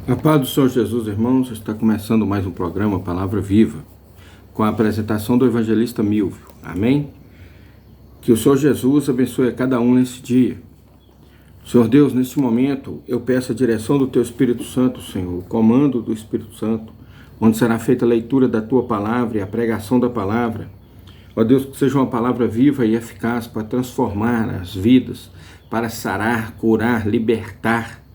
A paz do Senhor Jesus, irmãos, está começando mais um programa Palavra Viva, com a apresentação do evangelista Milvio. Amém? Que o Senhor Jesus abençoe a cada um nesse dia. Senhor Deus, neste momento, eu peço a direção do Teu Espírito Santo, Senhor, o comando do Espírito Santo, onde será feita a leitura da Tua Palavra e a pregação da Palavra. Ó Deus, que seja uma palavra viva e eficaz para transformar as vidas, para sarar, curar, libertar.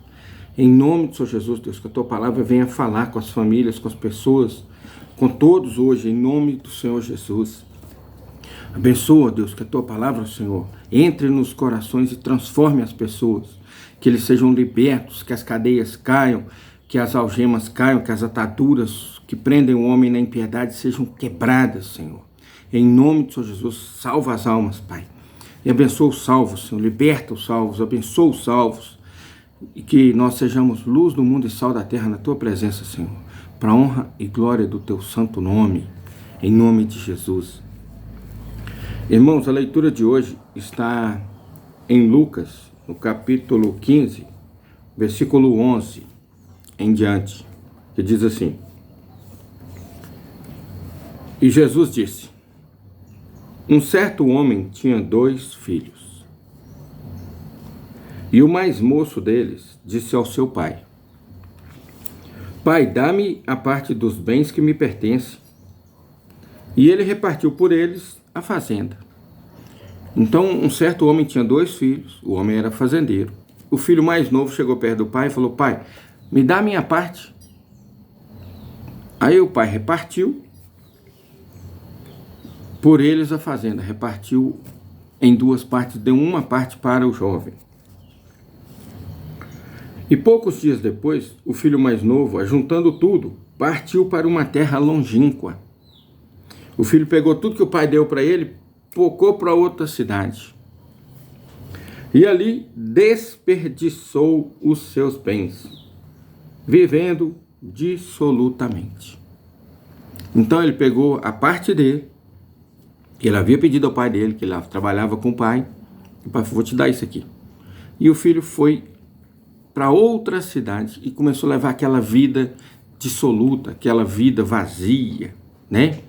Em nome do Senhor Jesus, Deus, que a Tua Palavra venha falar com as famílias, com as pessoas, com todos hoje, em nome do Senhor Jesus. Abençoa, Deus, que a Tua Palavra, Senhor, entre nos corações e transforme as pessoas, que eles sejam libertos, que as cadeias caiam, que as algemas caiam, que as ataduras que prendem o homem na impiedade sejam quebradas, Senhor. Em nome do Senhor Jesus, salva as almas, Pai. E abençoa os salvos, Senhor, liberta os salvos, abençoa os salvos. E que nós sejamos luz do mundo e sal da terra na Tua presença, Senhor, para a honra e glória do Teu santo nome, em nome de Jesus. Irmãos, a leitura de hoje está em Lucas, no capítulo 15, versículo 11 em diante, que diz assim: E Jesus disse: Um certo homem tinha 2 filhos. E o mais moço deles disse ao seu pai: Pai, dá-me a parte dos bens que me pertence. E ele repartiu por eles a fazenda. Então, um certo homem tinha 2 filhos, o homem era fazendeiro. O filho mais novo chegou perto do pai e falou: Pai, me dá a minha parte. Aí o pai repartiu por eles a fazenda, repartiu em 2 partes, deu uma parte para o jovem. E poucos dias depois, o filho mais novo, ajuntando tudo, partiu para uma terra longínqua. O filho pegou tudo que o pai deu para ele, pocou para outra cidade. E ali desperdiçou os seus bens, vivendo dissolutamente. Então ele pegou a parte dele, que ele havia pedido ao pai dele, que ele trabalhava com o pai, e o pai falou: vou te dar isso aqui. E o filho foi para outra cidade e começou a levar aquela vida dissoluta, aquela vida vazia, né?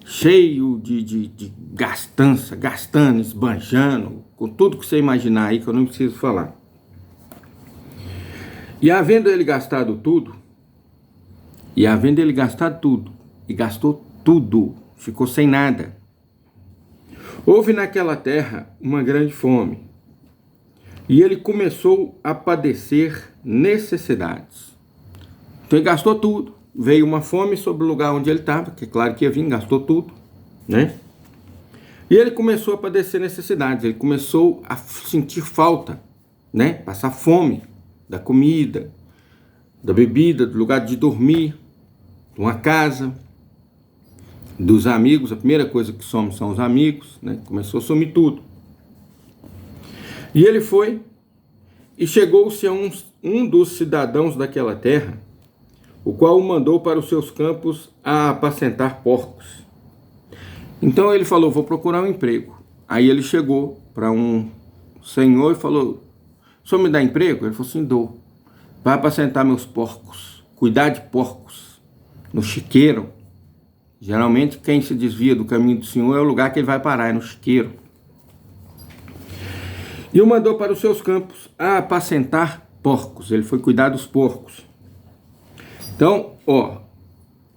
Cheio de gastança, gastando, esbanjando, com tudo que você imaginar aí, que eu não preciso falar. E havendo ele gastado tudo, e gastou tudo, ficou sem nada, houve naquela terra uma grande fome. E ele começou a padecer necessidades. Então ele gastou tudo. Veio uma fome sobre o lugar onde ele estava, que é claro que ia vir, gastou tudo, né? E ele começou a padecer necessidades. Ele começou a sentir falta, né? Passar fome da comida, da bebida, do lugar de dormir, de uma casa, dos amigos. A primeira coisa que somos são os amigos, né? Começou a sumir tudo. E ele foi e chegou-se a um dos cidadãos daquela terra, o qual o mandou para os seus campos a apacentar porcos. Então ele falou: vou procurar um emprego. Aí ele chegou para um senhor e falou: o senhor me dá emprego? Ele falou assim: dou. Vai apacentar meus porcos, cuidar de porcos, no chiqueiro. Geralmente quem se desvia do caminho do Senhor é o lugar que ele vai parar, é no chiqueiro. E o mandou para os seus campos a apacentar porcos. Ele foi cuidar dos porcos. Então,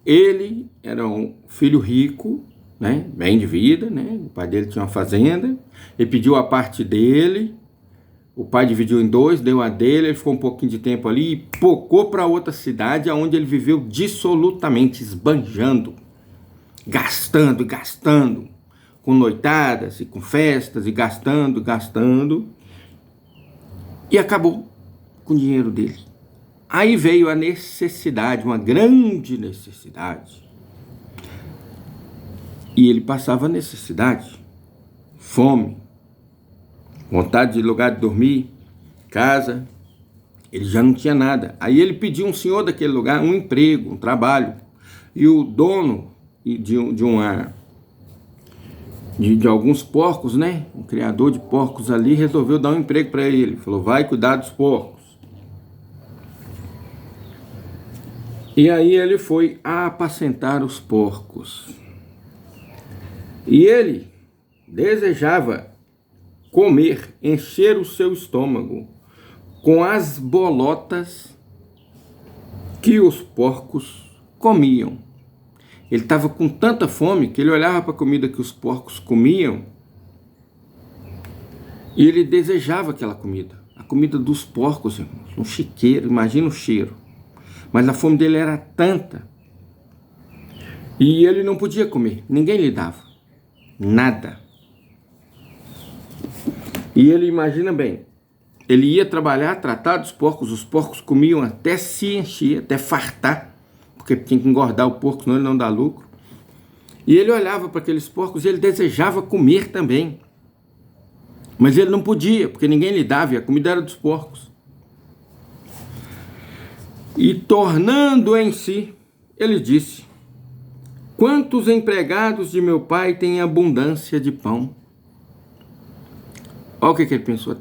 ele era um filho rico, né? Bem de vida, né? O pai dele tinha uma fazenda. Ele pediu a parte dele. O pai dividiu em 2, deu a dele. Ele ficou um pouquinho de tempo ali e pocou para outra cidade, onde ele viveu dissolutamente, esbanjando, gastando e gastando, com noitadas e com festas e gastando, e acabou com o dinheiro dele. Aí veio a necessidade, uma grande necessidade, e ele passava necessidade, fome, vontade de lugar de dormir, casa, ele já não tinha nada. Aí ele pediu a um senhor daquele lugar um emprego, um trabalho, e o dono de alguns porcos, né? Um criador de porcos ali resolveu dar um emprego para ele. Falou: vai cuidar dos porcos. E aí ele foi apacentar os porcos. E ele desejava comer, encher o seu estômago com as bolotas que os porcos comiam. Ele estava com tanta fome que ele olhava para a comida que os porcos comiam e ele desejava aquela comida. A comida dos porcos, irmãos, um chiqueiro, imagina o cheiro. Mas a fome dele era tanta e ele não podia comer, ninguém lhe dava nada. E ele, imagina bem, ele ia trabalhar, tratar dos porcos, os porcos comiam até se encher, até fartar, porque tinha que engordar o porco, senão ele não dá lucro. E ele olhava para aqueles porcos e ele desejava comer também. Mas ele não podia, porque ninguém lhe dava, e a comida era dos porcos. E tornando em si, ele disse: quantos empregados de meu pai têm abundância de pão? Olha o que ele pensou.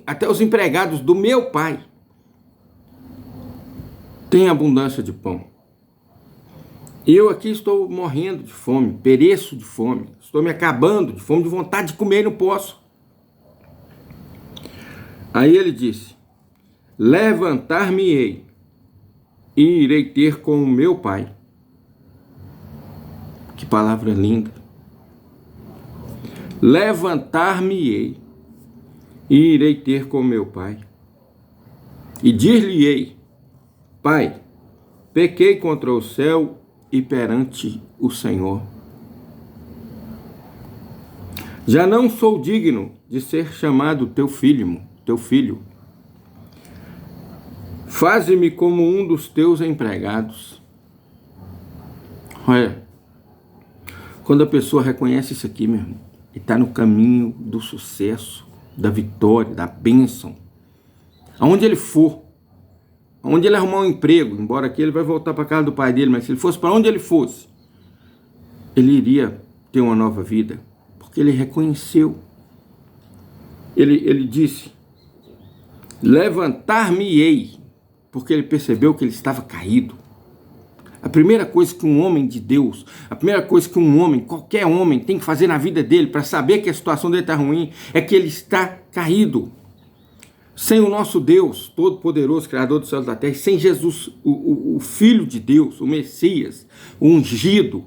Até os empregados do meu pai têm abundância de pão. Eu aqui estou morrendo de fome, pereço de fome, estou me acabando de fome, de vontade de comer e não posso. Aí ele disse: levantar-me-ei e irei ter com o meu pai. Que palavra linda. Levantar-me-ei e irei ter com meu pai. E dir-lhe-ei: Pai, pequei contra o céu e perante o Senhor. Já não sou digno de ser chamado teu filho. Faze-me como um dos teus empregados. Olha, quando a pessoa reconhece isso aqui, meu irmão, e está no caminho do sucesso, da vitória, da bênção, aonde ele for, aonde ele arrumar um emprego, embora aqui ele vai voltar para a casa do pai dele, mas se ele fosse para onde ele fosse, ele iria ter uma nova vida, porque ele reconheceu. Ele disse: levantar-me-ei, porque ele percebeu que ele estava caído. A primeira coisa que um homem de Deus, a primeira coisa que um homem, qualquer homem, tem que fazer na vida dele para saber que a situação dele está ruim, é que ele está caído. Sem o nosso Deus, todo-poderoso, Criador do céu e da terra, sem Jesus, o Filho de Deus, o Messias, o ungido,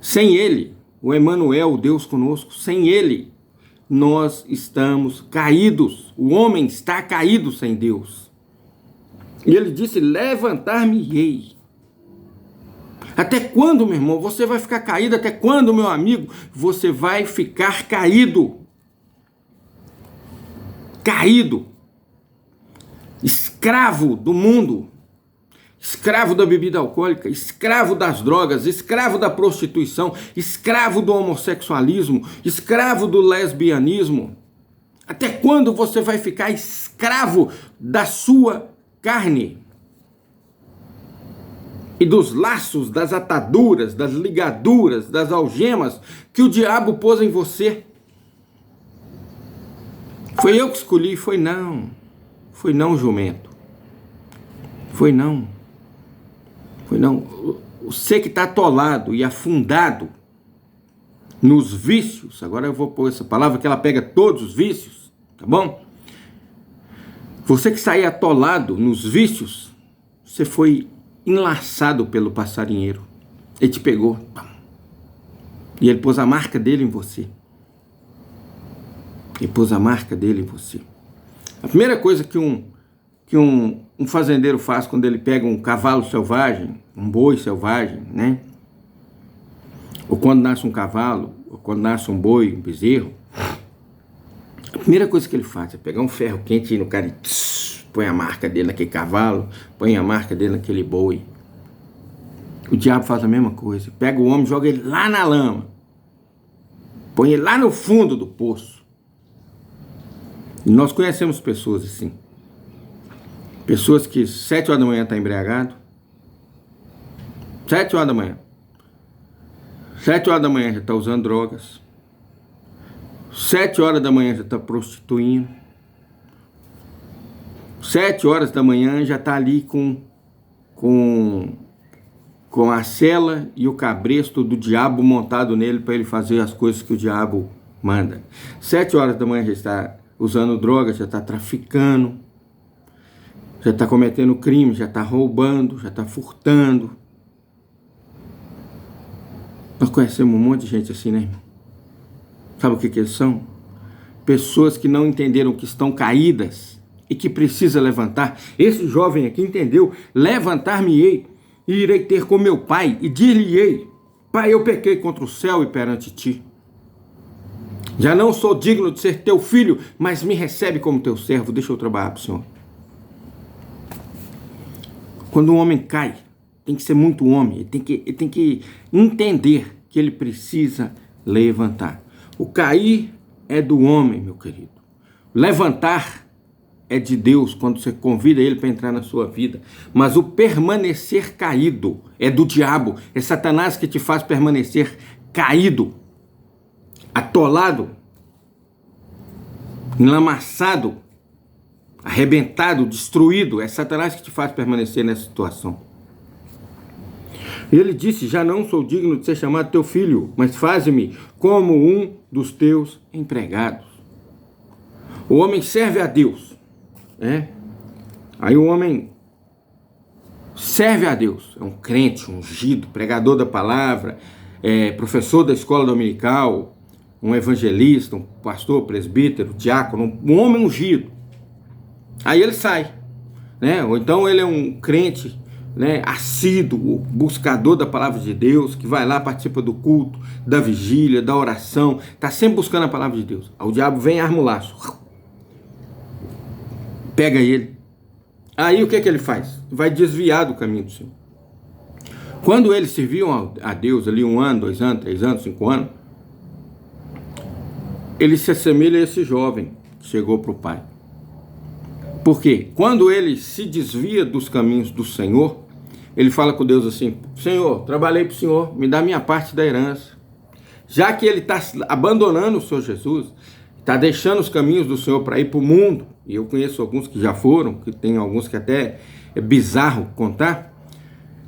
sem Ele, o Emanuel, o Deus conosco, sem Ele, nós estamos caídos. O homem está caído sem Deus. E ele disse: levantar-me-ei. Até quando, meu irmão, você vai ficar caído? Até quando, meu amigo, você vai ficar caído? Caído, escravo do mundo, escravo da bebida alcoólica, escravo das drogas, escravo da prostituição, escravo do homossexualismo, escravo do lesbianismo. Até quando você vai ficar escravo da sua carne? E dos laços, das ataduras, das ligaduras, das algemas que o diabo pôs em você? Foi eu que escolhi? Foi não, jumento. Foi não. Você que está atolado e afundado nos vícios, agora eu vou pôr essa palavra que ela pega todos os vícios, tá bom? Você que está aí atolado nos vícios, você foi enlaçado pelo passarinheiro. Ele te pegou. E ele pôs a marca dele em você. A primeira coisa que um fazendeiro faz quando ele pega um cavalo selvagem, um boi selvagem, né? Ou quando nasce um cavalo, ou quando nasce um boi, um bezerro, a primeira coisa que ele faz é pegar um ferro quente no cara e põe a marca dele naquele cavalo, põe a marca dele naquele boi. O diabo faz a mesma coisa. Pega o homem, joga ele lá na lama, põe ele lá no fundo do poço. E nós conhecemos pessoas assim. Pessoas que 7 horas da manhã está embriagado. 7 horas da manhã. 7 horas da manhã já está usando drogas. 7 horas da manhã já está prostituindo. 7 horas da manhã já está ali com com a sela e o cabresto do diabo montado nele para ele fazer as coisas que o diabo manda. 7 horas da manhã já está usando droga, já está traficando, já está cometendo crime, já está roubando, já está furtando. Nós conhecemos um monte de gente assim, né, irmão? Sabe o que eles são? Pessoas que não entenderam que estão caídas e que precisa levantar. Esse jovem aqui entendeu: levantar-me-ei e irei ter com meu pai e dir-lhe-ei: Pai, eu pequei contra o céu e perante ti. Já não sou digno de ser teu filho, mas me recebe como teu servo. Deixa eu trabalhar para o Senhor. Quando um homem cai, tem que ser muito homem. Ele tem que entender que ele precisa levantar. O cair é do homem, meu querido. Levantar é de Deus, quando você convida ele para entrar na sua vida. Mas o permanecer caído é do diabo. É Satanás que te faz permanecer caído, atolado, enlamaçado, arrebentado, destruído. É Satanás que te faz permanecer nessa situação. E ele disse: já não sou digno de ser chamado teu filho, mas faze-me como um dos teus empregados. O homem serve a Deus, né? Aí o homem serve a Deus, é um crente, um ungido, pregador da palavra, professor da escola dominical, um evangelista, um pastor, presbítero, diácono, um homem ungido. Aí ele sai, né? Ou então ele é um crente, né, assíduo, buscador da palavra de Deus, que vai lá, participa do culto, da vigília, da oração, está sempre buscando a palavra de Deus. Aí o diabo vem e arma o laço, pega ele. Aí o que ele faz? Vai desviar do caminho do Senhor. Quando eles serviam a Deus ali 1 ano, 2 anos, 3 anos, 5 anos, ele se assemelha a esse jovem que chegou para o pai. Por quê? Quando ele se desvia dos caminhos do Senhor, ele fala com Deus assim: Senhor, trabalhei para o Senhor, me dá minha parte da herança. Já que ele está abandonando o Senhor Jesus, está deixando os caminhos do Senhor para ir para o mundo, e eu conheço alguns que já foram, que tem alguns que até é bizarro contar.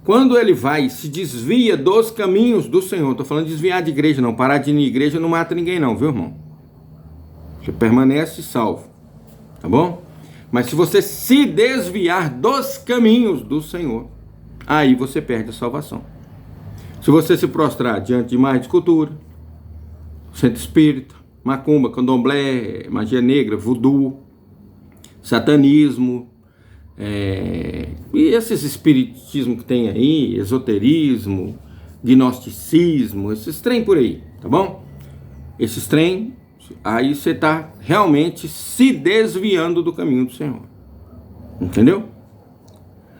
Quando ele vai e se desvia dos caminhos do Senhor, estou falando de desviar de igreja não, parar de ir na igreja não mata ninguém não, viu, irmão? Você permanece salvo, tá bom? Mas se você se desviar dos caminhos do Senhor, aí você perde a salvação. Se você se prostrar diante de mais de escultura, centro espírita, macumba, candomblé, magia negra, voodoo, satanismo, e esses espiritismo que tem aí, esoterismo, gnosticismo, esses trem por aí, tá bom? Esses trem, aí você está realmente se desviando do caminho do Senhor. Entendeu?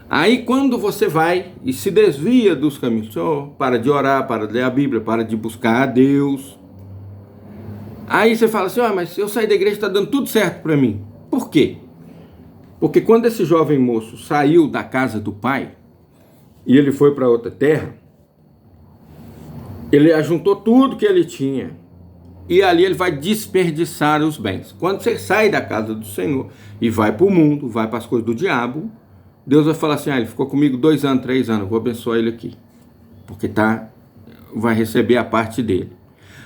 Aí quando você vai e se desvia dos caminhos do Senhor, para de orar, para de ler a Bíblia, para de buscar a Deus, aí você fala assim: mas eu saí da igreja, está dando tudo certo para mim. Por quê? Porque quando esse jovem moço saiu da casa do pai e ele foi para outra terra, ele ajuntou tudo que ele tinha e ali ele vai desperdiçar os bens. Quando você sai da casa do Senhor e vai para o mundo, vai para as coisas do diabo, Deus vai falar assim: ele ficou comigo 2 anos, 3 anos, vou abençoar ele aqui, porque vai receber a parte dele.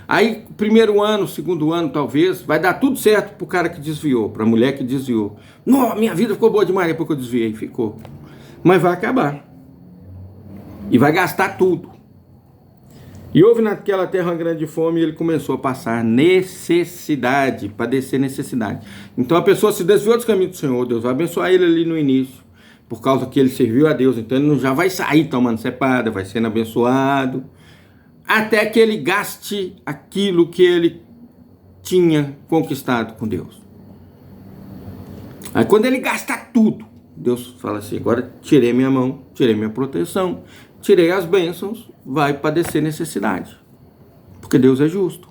Aí, 1º ano, 2º ano, talvez, vai dar tudo certo pro cara que desviou, pra mulher que desviou. Não, minha vida ficou boa demais depois que eu desviei. Ficou. Mas vai acabar. E vai gastar tudo. E houve naquela terra uma grande fome e ele começou a passar necessidade, padecer necessidade. Então a pessoa se desviou dos caminhos do Senhor, Deus vai abençoar ele ali no início, por causa que ele serviu a Deus. Então ele não já vai sair tomando cepada, vai sendo abençoado, até que ele gaste aquilo que ele tinha conquistado com Deus. Aí quando ele gasta tudo, Deus fala assim: agora tirei minha mão, tirei minha proteção, tirei as bênçãos, vai padecer necessidade, porque Deus é justo.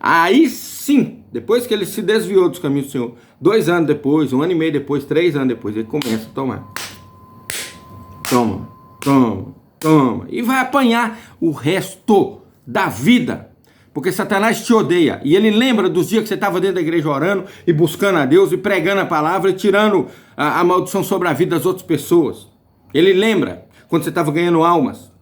Aí sim, depois que ele se desviou dos caminhos do Senhor, 2 anos depois, 1 ano e meio depois, 3 anos depois, ele começa a tomar. Toma, e vai apanhar o resto da vida, porque Satanás te odeia, e ele lembra dos dias que você estava dentro da igreja orando, e buscando a Deus, e pregando a palavra, e tirando a maldição sobre a vida das outras pessoas. Ele lembra, quando você estava ganhando almas.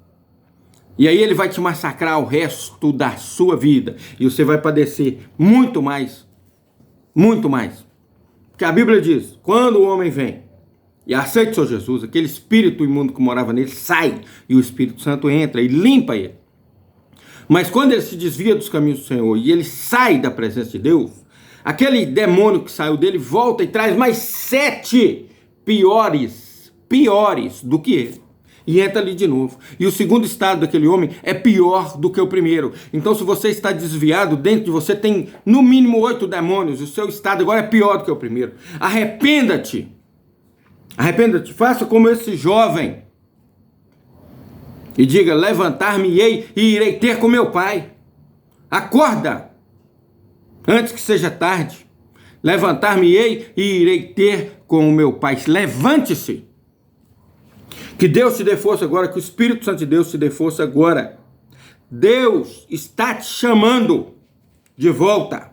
E aí ele vai te massacrar o resto da sua vida. E você vai padecer muito mais. Muito mais. Porque a Bíblia diz, quando o homem vem e aceita o Senhor Jesus, aquele espírito imundo que morava nele sai. E o Espírito Santo entra e limpa ele. Mas quando ele se desvia dos caminhos do Senhor e ele sai da presença de Deus, aquele demônio que saiu dele volta e traz mais 7 piores do que ele. E entra ali de novo. E o segundo estado daquele homem é pior do que o primeiro. Então, se você está desviado, dentro de você tem no mínimo 8 demônios. O seu estado agora é pior do que o primeiro. Arrependa-te. Arrependa-te. Faça como esse jovem. E diga, levantar-me-ei e irei ter com meu pai. Acorda. Antes que seja tarde. Levantar-me-ei e irei ter com o meu pai. Levante-se. Que Deus te dê força agora, que o Espírito Santo de Deus te dê força agora. Deus está te chamando de volta.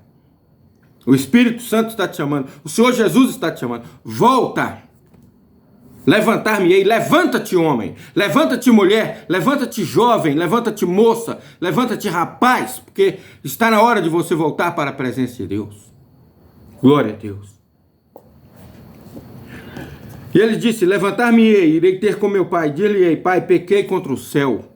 O Espírito Santo está te chamando. O Senhor Jesus está te chamando. Volta. Levantar-me-ei. Levanta-te, homem. Levanta-te, mulher. Levanta-te, jovem. Levanta-te, moça. Levanta-te, rapaz. Porque está na hora de você voltar para a presença de Deus. Glória a Deus. E ele disse, levantar-me-ei, irei ter com meu pai. Dir-lhe-ei, pai, pequei contra o céu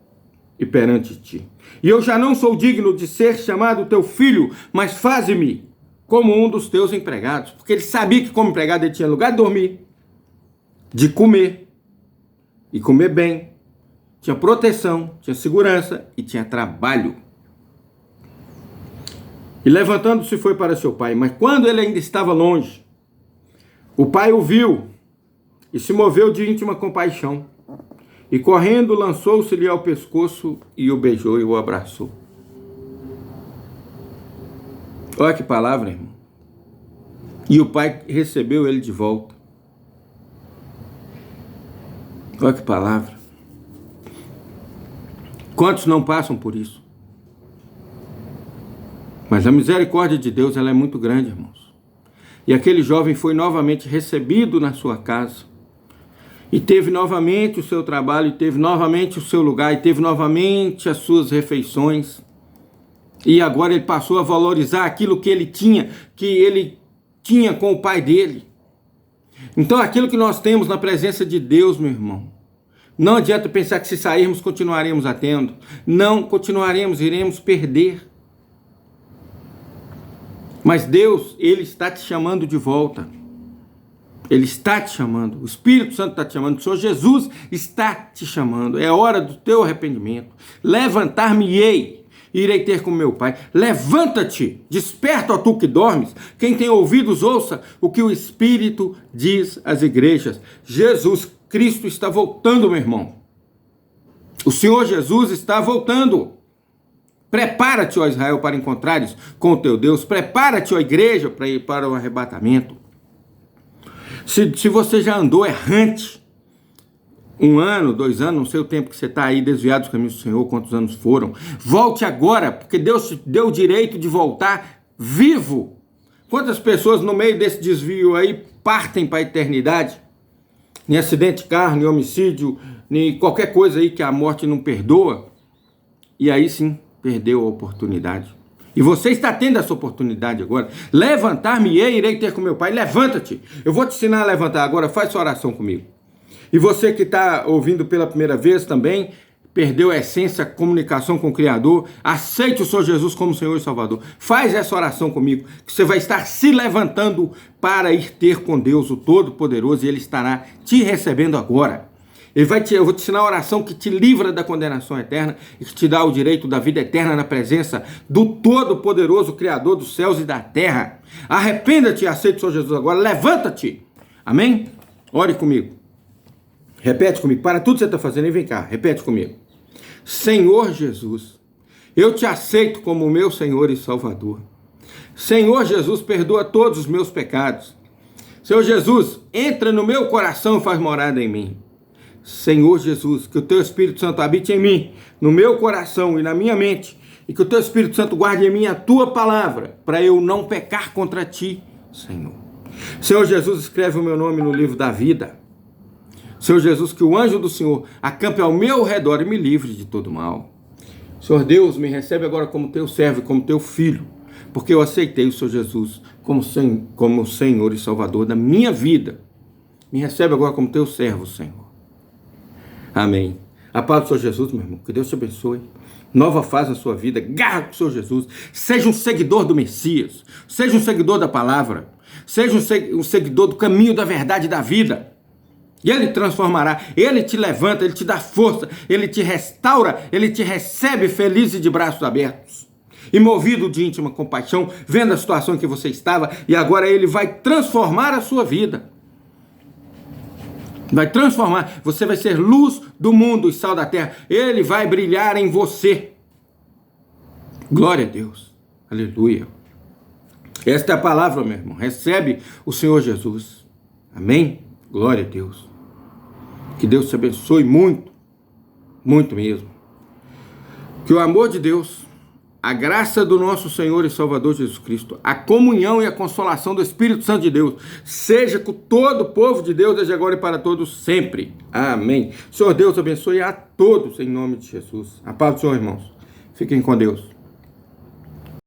e perante ti. E eu já não sou digno de ser chamado teu filho, mas faze-me como um dos teus empregados. Porque ele sabia que como empregado ele tinha lugar de dormir, de comer, e comer bem. Tinha proteção, tinha segurança e tinha trabalho. E levantando-se foi para seu pai. Mas quando ele ainda estava longe, o pai o viu e se moveu de íntima compaixão. E correndo, lançou-se-lhe ao pescoço e o beijou e o abraçou. Olha que palavra, irmão. E o pai recebeu ele de volta. Olha que palavra. Quantos não passam por isso? Mas a misericórdia de Deus, ela é muito grande, irmãos. E aquele jovem foi novamente recebido na sua casa. E teve novamente o seu trabalho, e teve novamente o seu lugar, e teve novamente as suas refeições. E agora ele passou a valorizar aquilo que ele tinha com o pai dele. Então aquilo que nós temos na presença de Deus, meu irmão, não adianta pensar que se sairmos continuaremos a tendo. Não continuaremos, iremos perder. Mas Deus, Ele está te chamando de volta. Ele está te chamando. O Espírito Santo está te chamando. O Senhor Jesus está te chamando. É hora do teu arrependimento. Levantar-me-ei, irei ter com meu Pai. Levanta-te, desperta, ó tu que dormes. Quem tem ouvidos, ouça o que o Espírito diz às igrejas. Jesus Cristo está voltando, meu irmão. O Senhor Jesus está voltando. Prepara-te, ó Israel, para encontrares com o teu Deus. Prepara-te, ó igreja, para ir para o arrebatamento. Se você já andou errante, 1 ano, 2 anos, não sei o tempo que você está aí desviado dos caminhos do Senhor, quantos anos foram, volte agora, porque Deus te deu o direito de voltar vivo. Quantas pessoas no meio desse desvio aí partem para a eternidade? Em acidente de carro, em homicídio, em qualquer coisa aí que a morte não perdoa. E aí sim, perdeu a oportunidade. E você está tendo essa oportunidade agora. Levantar-me-ei, irei ter com meu Pai. Levanta-te. Eu vou te ensinar a levantar agora. Faz sua oração comigo. E você que está ouvindo pela primeira vez também, perdeu a essência, a comunicação com o Criador, aceite o Senhor Jesus como Senhor e Salvador. Faz essa oração comigo, que você vai estar se levantando para ir ter com Deus, o Todo-Poderoso, e Ele estará te recebendo agora. Eu vou te ensinar a oração que te livra da condenação eterna e que te dá o direito da vida eterna na presença do Todo-Poderoso, Criador dos céus e da terra. Arrependa-te e aceite o Senhor Jesus agora. Levanta-te. Amém? Ore comigo. Repete comigo. Para tudo que você está fazendo e vem cá. Repete comigo. Senhor Jesus, eu te aceito como meu Senhor e Salvador. Senhor Jesus, perdoa todos os meus pecados. Senhor Jesus, entra no meu coração e faz morada em mim. Senhor Jesus, que o teu Espírito Santo habite em mim, no meu coração e na minha mente, e que o teu Espírito Santo guarde em mim a tua palavra, para eu não pecar contra ti, Senhor. Senhor Jesus, escreve o meu nome no livro da vida. Senhor Jesus, que o anjo do Senhor acampe ao meu redor e me livre de todo mal. Senhor Deus, me recebe agora como teu servo e como teu filho, porque eu aceitei o Senhor Jesus como Senhor e Salvador da minha vida. Me recebe agora como teu servo, Senhor. Amém. A paz do Senhor Jesus, meu irmão. Que Deus te abençoe. Nova fase na sua vida. Garra com o Senhor Jesus. Seja um seguidor do Messias. Seja um seguidor da palavra. Seja um seguidor do caminho, da verdade e da vida. E Ele transformará. Ele te levanta, Ele te dá força. Ele te restaura. Ele te recebe feliz e de braços abertos. E movido de íntima compaixão, vendo a situação em que você estava. E agora Ele vai transformar a sua vida. Vai transformar, você vai ser luz do mundo e sal da terra. Ele vai brilhar em você. Glória a Deus. Aleluia. Esta é a palavra, meu irmão. Recebe o Senhor Jesus. Amém? Glória a Deus. Que Deus te abençoe muito, muito mesmo. Que o amor de Deus, a graça do nosso Senhor e Salvador Jesus Cristo, a comunhão e a consolação do Espírito Santo de Deus, seja com todo o povo de Deus, desde agora e para todos sempre. Amém. Senhor Deus abençoe a todos em nome de Jesus. A paz do Senhor, irmãos. Fiquem com Deus.